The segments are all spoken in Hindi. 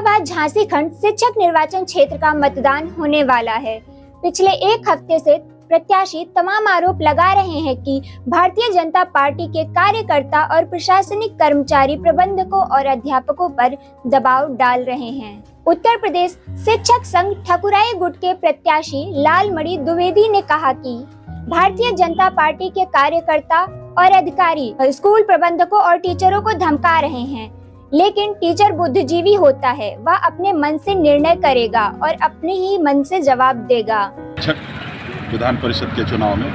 इलाहाबाद झांसी खंड शिक्षक निर्वाचन क्षेत्र का मतदान होने वाला है। पिछले एक हफ्ते से प्रत्याशी तमाम आरोप लगा रहे हैं कि भारतीय जनता पार्टी के कार्यकर्ता और प्रशासनिक कर्मचारी प्रबंधकों और अध्यापकों पर दबाव डाल रहे हैं। उत्तर प्रदेश शिक्षक संघ ठकुराई गुट के प्रत्याशी लालमणि द्विवेदी ने कहा कि भारतीय जनता पार्टी के कार्यकर्ता और अधिकारी स्कूल प्रबंधकों और टीचरों को धमका रहे हैं, लेकिन टीचर बुद्धिजीवी होता है, वह अपने मन से निर्णय करेगा और अपने ही मन से जवाब देगा। विधान परिषद के चुनाव में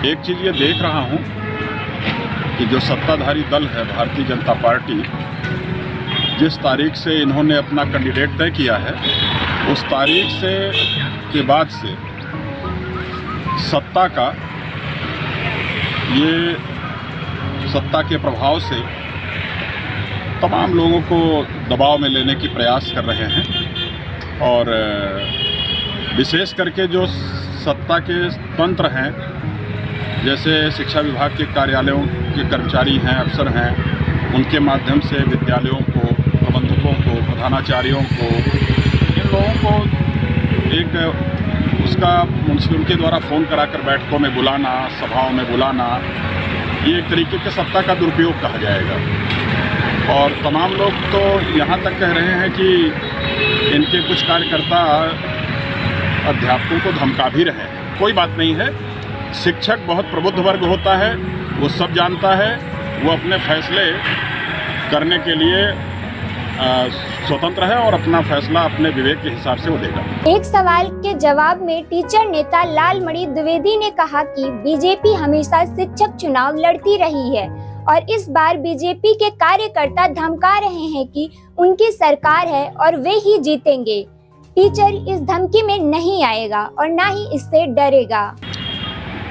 एक चीज ये देख रहा हूँ कि जो सत्ताधारी दल है भारतीय जनता पार्टी, जिस तारीख से इन्होंने अपना कैंडिडेट तय किया है, उस तारीख से के बाद से सत्ता के प्रभाव से तमाम लोगों को दबाव में लेने की प्रयास कर रहे हैं और विशेष करके जो सत्ता के तंत्र हैं, जैसे शिक्षा विभाग के कार्यालयों के कर्मचारी हैं, अफसर हैं, उनके माध्यम से विद्यालयों को, प्रबंधकों को, प्रधानाचार्यों को, इन लोगों को एक उनके द्वारा फ़ोन कराकर बैठकों में बुलाना, सभाओं में बुलाना, ये एक तरीके के सत्ता का दुरुपयोग कहा जाएगा। और तमाम लोग तो यहाँ तक कह रहे हैं कि इनके कुछ कार्यकर्ता अध्यापकों को धमका भी रहे हैं। कोई बात नहीं है, शिक्षक बहुत प्रबुद्ध वर्ग होता है, वो सब जानता है, वो अपने फैसले करने के लिए स्वतंत्र है और अपना फैसला अपने विवेक के हिसाब से वो देगा। एक सवाल के जवाब में टीचर नेता लालमणि द्विवेदी ने कहा कि बीजेपी हमेशा शिक्षक चुनाव लड़ती रही है और इस बार बीजेपी के कार्यकर्ता धमका रहे हैं कि उनकी सरकार है और वे ही जीतेंगे। टीचर इस धमकी में नहीं आएगा और ना ही इससे डरेगा।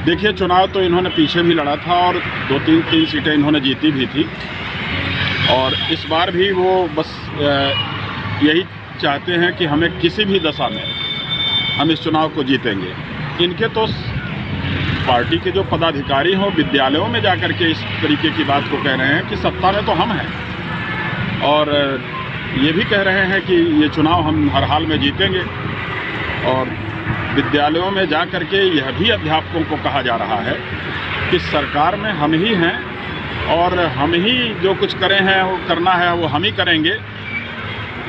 देखिए, चुनाव तो इन्होंने पीछे भी लड़ा था और तीन सीटें इन्होंने जीती भी थी और इस बार भी वो बस यही चाहते हैं कि हमें किसी भी दशा में हम इस चुनाव को जीतेंगे। इनके तो पार्टी के जो पदाधिकारी हों, विद्यालयों में जाकर के इस तरीके की बात को कह रहे हैं कि सत्ता में तो हम हैं और ये भी कह रहे हैं कि ये चुनाव हम हर हाल में जीतेंगे। और विद्यालयों में जा कर के यह भी अध्यापकों को कहा जा रहा है कि सरकार में हम ही हैं और हम ही जो कुछ करें हैं वो करना है वो हम ही करेंगे।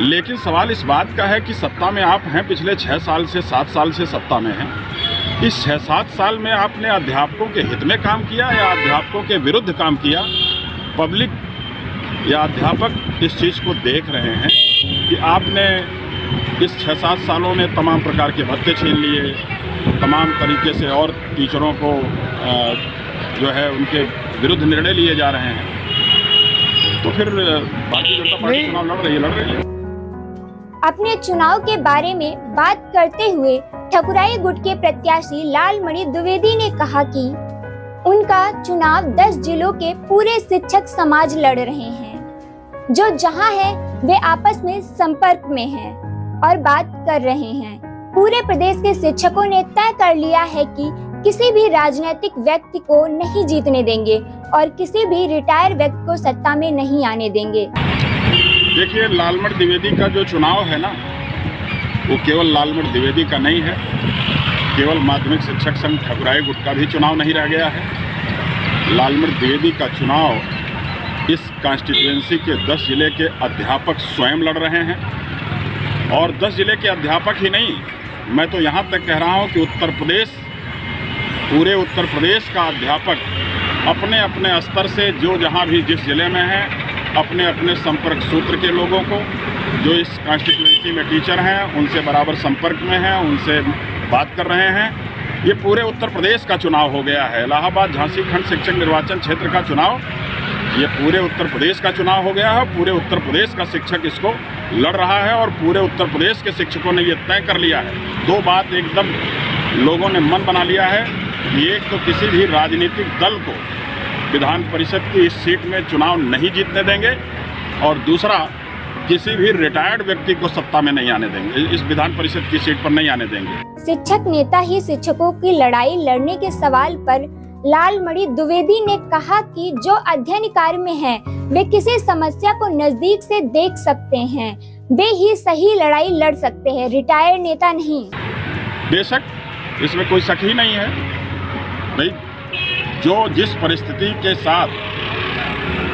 लेकिन सवाल इस बात का है कि सत्ता में आप हैं, पिछले 6 साल से 7 साल से सत्ता में हैं। इस 6-7 साल में आपने अध्यापकों के हित में काम किया या अध्यापकों के विरुद्ध काम किया? पब्लिक या अध्यापक इस चीज़ को देख रहे हैं कि आपने इस 6-7 सालों में तमाम प्रकार के भत्ते छीन लिए, तमाम तरीके से और टीचरों को जो है उनके विरुद्ध निर्णय लिए जा रहे हैं। तो फिर भारतीय जनता पार्टी चुनाव लड़ रही है। अपने चुनाव के बारे में बात करते हुए ठकुराई गुट के प्रत्याशी लालमणि द्विवेदी ने कहा कि उनका चुनाव 10 जिलों के पूरे शिक्षक समाज लड़ रहे हैं। जो जहां है वे आपस में संपर्क में हैं और बात कर रहे हैं। पूरे प्रदेश के शिक्षकों ने तय कर लिया है कि किसी भी राजनीतिक व्यक्ति को नहीं जीतने देंगे और किसी भी रिटायर व्यक्ति को सत्ता में नहीं आने देंगे। देखिए, लालमणि द्विवेदी का जो चुनाव है ना, वो केवल लालमणि द्विवेदी का नहीं है, केवल माध्यमिक शिक्षक संघ ठकुराई गुट का भी चुनाव नहीं रह गया है। लालमणि द्विवेदी का चुनाव इस कॉन्स्टिट्यूएंसी के 10 जिले के अध्यापक स्वयं लड़ रहे हैं और 10 जिले के अध्यापक ही नहीं, मैं तो यहाँ तक कह रहा हूँ कि पूरे उत्तर प्रदेश का अध्यापक अपने अपने स्तर से जो जहाँ भी जिस जिले में है, अपने अपने संपर्क सूत्र के लोगों को, जो इस कॉन्स्टिट्यूएंसी में टीचर हैं, उनसे बराबर संपर्क में हैं, उनसे बात कर रहे हैं। ये पूरे उत्तर प्रदेश का चुनाव हो गया है। इलाहाबाद झांसी खंड शिक्षक निर्वाचन क्षेत्र का चुनाव ये पूरे उत्तर प्रदेश का चुनाव हो गया है। पूरे उत्तर प्रदेश का शिक्षक इसको लड़ रहा है और पूरे उत्तर प्रदेश के शिक्षकों ने ये तय कर लिया है। 2 बात एकदम लोगों ने मन बना लिया है कि एक तो किसी भी राजनीतिक दल को विधान परिषद की इस सीट में चुनाव नहीं जीतने देंगे और दूसरा, किसी भी रिटायर्ड व्यक्ति को सत्ता में नहीं आने देंगे, इस विधान परिषद की सीट पर नहीं आने देंगे। शिक्षक नेता ही शिक्षकों की लड़ाई लड़ने के सवाल पर लालमणि द्विवेदी ने कहा कि जो अध्ययन कार्य में हैं, वे किसी समस्या को नजदीक से देख सकते हैं। वे ही सही लड़ाई लड़ सकते हैं, रिटायर्ड नेता नहीं। बेशक इसमें कोई शक ही नहीं है भाई, जो जिस परिस्थिति के साथ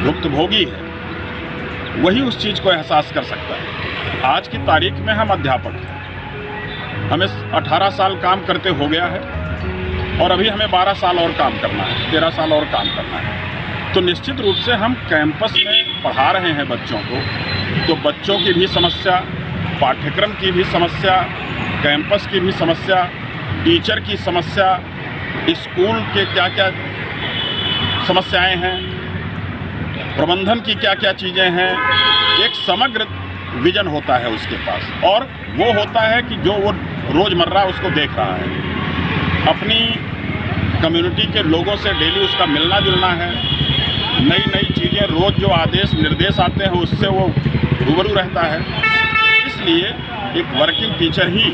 भुक्तभोगी है वही उस चीज़ को एहसास कर सकता है। आज की तारीख में हम अध्यापक हैं, हमें 18 साल काम करते हो गया है और अभी हमें 12 साल और काम करना है, 13 साल और काम करना है। तो निश्चित रूप से हम कैंपस में पढ़ा रहे हैं बच्चों को, तो बच्चों की भी समस्या, पाठ्यक्रम की भी समस्या, कैंपस की भी समस्या, टीचर की समस्या, स्कूल के क्या क्या समस्याएं हैं, प्रबंधन की क्या क्या चीज़ें हैं, एक समग्र विजन होता है उसके पास। और वो होता है कि जो वो रोज़मर्रा उसको देख रहा है, अपनी कम्युनिटी के लोगों से डेली उसका मिलना जुलना है, नई नई चीज़ें रोज़ जो आदेश निर्देश आते हैं उससे वो रूबरू रहता है। इसलिए एक वर्किंग टीचर ही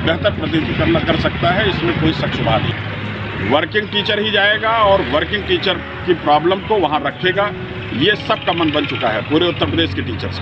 बेहतर प्रतिनिधित्व कर सकता है, इसमें कोई शक शुबा नहीं। वर्किंग टीचर ही जाएगा और वर्किंग टीचर की प्रॉब्लम को वहाँ रखेगा, ये सबका मन बन चुका है पूरे उत्तर प्रदेश के टीचर्स।